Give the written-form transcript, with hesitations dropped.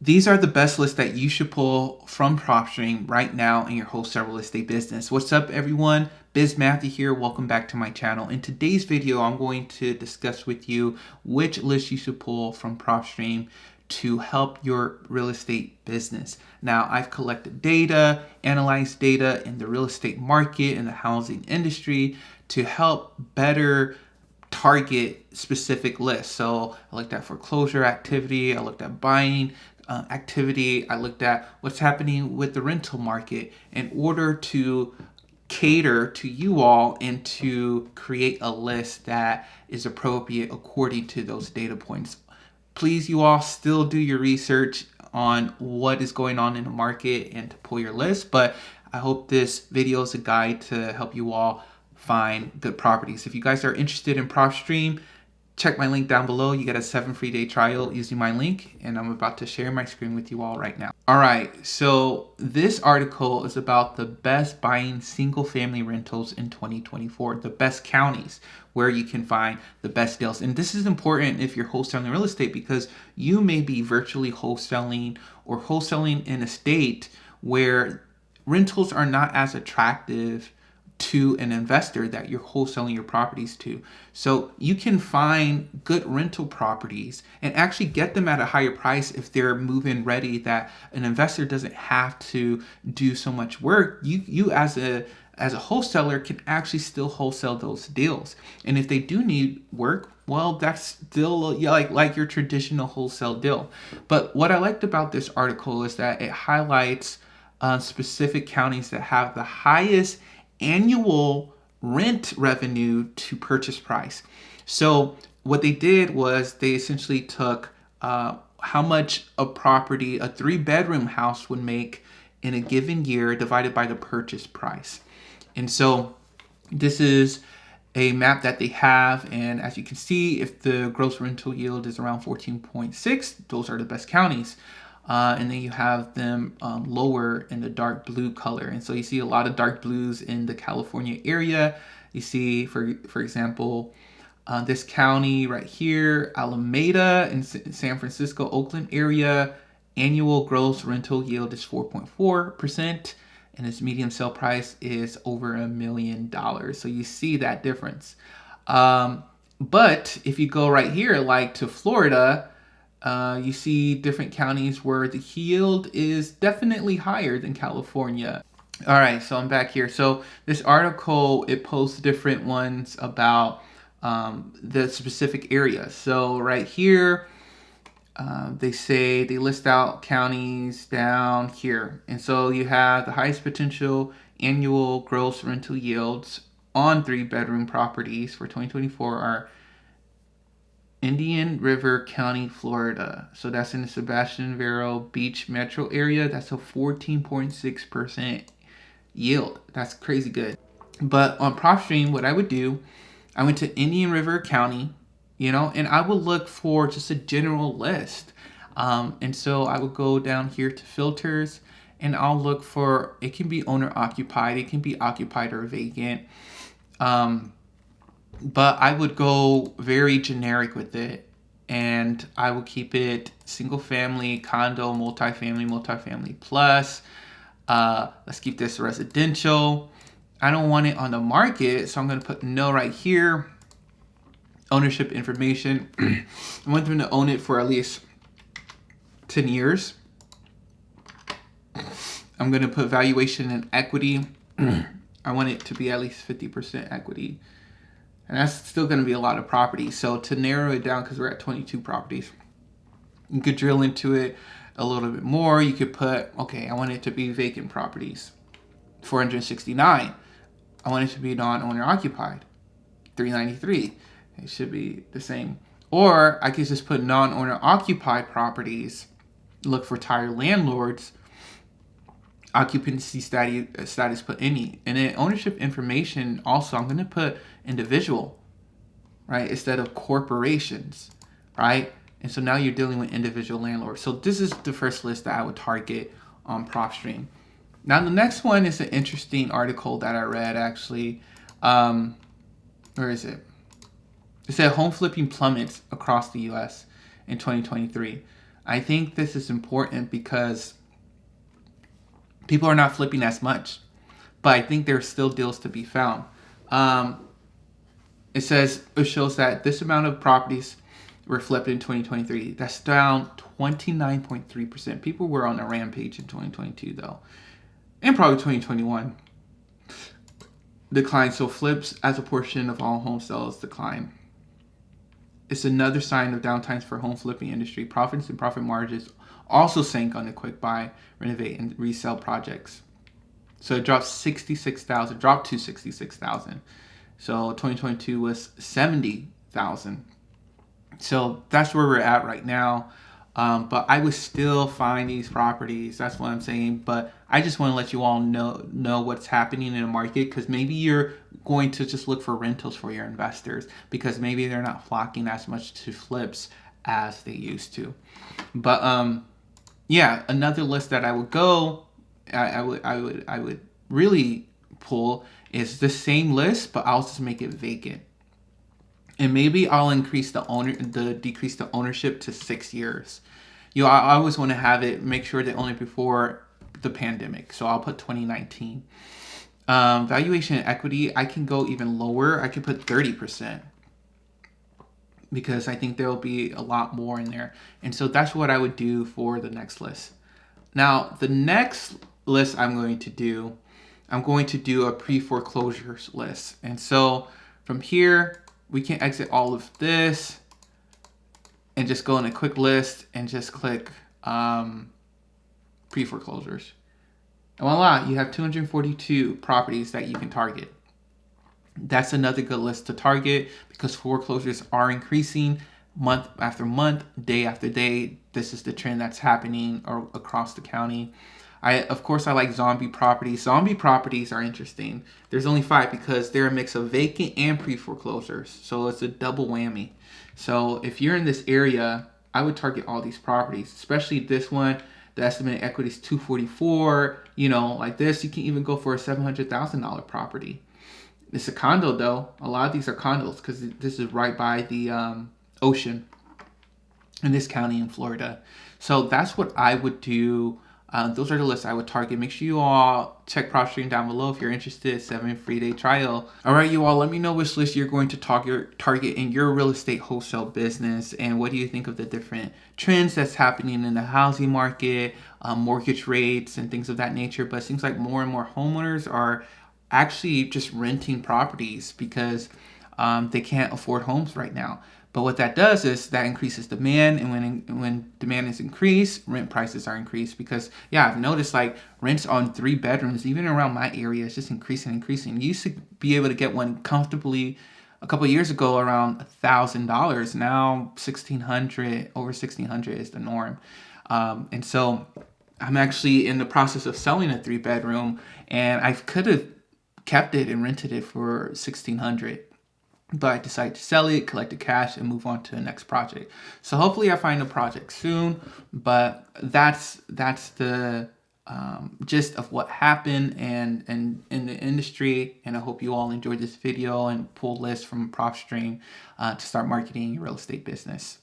These are the best lists that you should pull from Propstream right now in your wholesale real estate business. What's up, everyone? Biz Matthew here. Welcome back to my channel. In today's video, I'm going to discuss with you which list you should pull from Propstream to help your real estate business. Now, I've collected data, analyzed data in the real estate market and the housing industry to help better target specific lists. So I looked at foreclosure activity, I looked at buying activity, I looked at what's happening with the rental market in order to cater to you all and to create a list that is appropriate according to those data points. Please, you all still do your research on what is going on in the market and to pull your list, but I hope this video is a guide to help you all find good properties. If you guys are interested in Propstream, check my link down below. You get a 7 free day trial using my link, and I'm about to share my screen with you all right now. All right, so this article is about the best buying single family rentals in 2024, the best counties where you can find the best deals. And this is important if you're wholesaling real estate, because you may be virtually wholesaling or wholesaling in a state where rentals are not as attractive to an investor that you're wholesaling your properties to. So you can find good rental properties and actually get them at a higher price if they're move-in ready, that an investor doesn't have to do so much work. You as a wholesaler can actually still wholesale those deals. And if they do need work, well, that's still like your traditional wholesale deal. But what I liked about this article is that it highlights specific counties that have the highest annual rent revenue to purchase price. So what they did was they essentially took how much a property, a 3-bedroom house would make in a given year divided by the purchase price. And so this is a map that they have, and as you can see, if the gross rental yield is around 14.6, those are the best counties. And then you have them lower in the dark blue color. And so you see a lot of dark blues in the California area. You see, for example, this county right here, Alameda in San Francisco, Oakland area, annual gross rental yield is 4.4%, and its median sale price is over $1 million. So you see that difference. But if you go right here, like to Florida, you see different counties where the yield is definitely higher than California. All right, so I'm back here. So this article, it posts different ones about the specific areas. So right here, they list out counties down here. And so you have the highest potential annual gross rental yields on 3-bedroom properties for 2024 are Indian River County, Florida. So that's in the Sebastian Vero Beach metro area. That's a 14.6% yield. That's crazy good. But on Propstream, what I would do, I went to Indian River County, and I would look for just a general list. And so I would go down here to filters, and I'll look for, it can be owner occupied, it can be occupied or vacant. But I would go very generic with it, and I would keep it single family, condo, multifamily plus. Let's keep this residential. I don't want it on the market, so I'm going to put no right here. Ownership information. I want them to own it for at least 10 years. I'm going to put valuation and equity. I want it to be at least 50% equity. And that's still going to be a lot of properties. So to narrow it down, because we're at 22 properties, you could drill into it a little bit more. You could put, okay, I want it to be vacant properties, 469. I want it to be non-owner occupied, 393. It should be the same. Or I could just put non-owner occupied properties, look for tired landlords, occupancy status, put any. And then ownership information, also, I'm going to put individual, right, instead of corporations, right? And so now you're dealing with individual landlords. So this is the first list that I would target on Propstream. Now the next one is an interesting article that I read, actually. Where is it? It said home flipping plummets across the U.S. in 2023. I think this is important because people are not flipping as much, but I think there's still deals to be found. Um, it shows that this amount of properties were flipped in 2023. That's down 29.3%. People were on a rampage in 2022 though, and probably 2021 decline. So flips as a portion of all home sales decline. It's another sign of downtimes for home flipping industry. Profits and profit margins also sank on the quick buy, renovate, and resell projects. So it dropped to 66,000. So 2022 was 70,000. So that's where we're at right now. But I would still find these properties. That's what I'm saying. But I just want to let you all know what's happening in the market, because maybe you're going to just look for rentals for your investors because maybe they're not flocking as much to flips as they used to. But yeah, another list that I would really pull is the same list, but I'll just make it vacant. And maybe I'll decrease the ownership to 6 years. I always want to have it, make sure they own it before the pandemic. So I'll put 2019. Valuation and equity, I can go even lower. I can put 30% because I think there'll be a lot more in there. And so that's what I would do for the next list. Now, the next list I'm going to do a pre-foreclosures list. And so from here, we can exit all of this and just go in a quick list and just click pre-foreclosures. And voila, you have 242 properties that you can target. That's another good list to target because foreclosures are increasing month after month, day after day. This is the trend that's happening across the county. Of course, I like zombie properties. Zombie properties are interesting. There's only 5 because they're a mix of vacant and pre-foreclosures. So it's a double whammy. So if you're in this area, I would target all these properties, especially this one. The estimated equity is 244. Like this, you can even go for a $700,000 property. It's a condo though. A lot of these are condos because this is right by the ocean in this county in Florida. So that's what I would do. Those are the lists I would target. Make sure you all check Propstream down below if you're interested. 7 free day trial. All right, you all, let me know which list you're going to target in your real estate wholesale business, and what do you think of the different trends that's happening in the housing market, mortgage rates, and things of that nature. But it seems like more and more homeowners are actually just renting properties because they can't afford homes right now. But what that does is that increases demand, and when demand is increased, rent prices are increased because, yeah, I've noticed like rents on 3 bedrooms, even around my area, is just increasing. You used to be able to get one comfortably a couple of years ago around $1,000. Now over $1,600 is the norm. And so I'm actually in the process of selling a 3 bedroom, and I could have kept it and rented it for $1,600. But I decided to sell it, collect the cash, and move on to the next project. So hopefully I find a project soon. But that's the gist of what happened and in the industry. And I hope you all enjoyed this video and pull lists from Propstream to start marketing your real estate business.